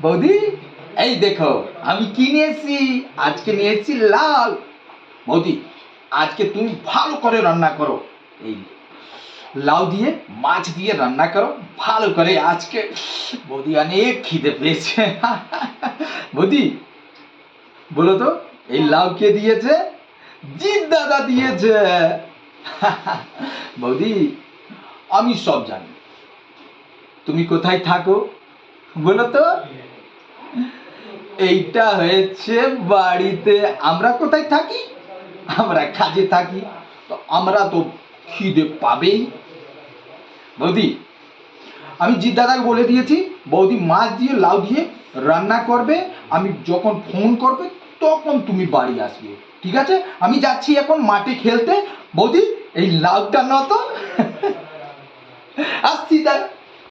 বৌদি এই দেখো আমি কি নিয়েছি, আজকে নিয়েছি লাউ। বৌদি আজকে তুমি ভালো করে রান্না করো, এই লাউ দিয়ে মাছ দিয়ে রান্না করো ভালো করে আজকে। বৌদি অনেক খিদে পেয়েছে। বৌদি বলো তো এই লাউ কে দিয়েছে? জিৎ দাদা দিয়েছে। বৌদি আমি সব জানি, তুমি কোথায় থাকো বলো তো? এইটা হয়েছে বাড়িতে। আমরা কোথায় থাকি? আমরা কাজে থাকি, তো আমরা তো খিদে পাবেই। বৌদি আমি জিৎ দাদাকে বলে দিয়েছি বৌদি মাছ দিয়ে লাউ দিয়ে রান্না করবে, আমি যখন ফোন করবে তখন তুমি বাড়ি আসবে, ঠিক আছে? আমি যাচ্ছি এখন মাঠে খেলতে। বৌদি এই লাউটা নত। আসছি দাদা।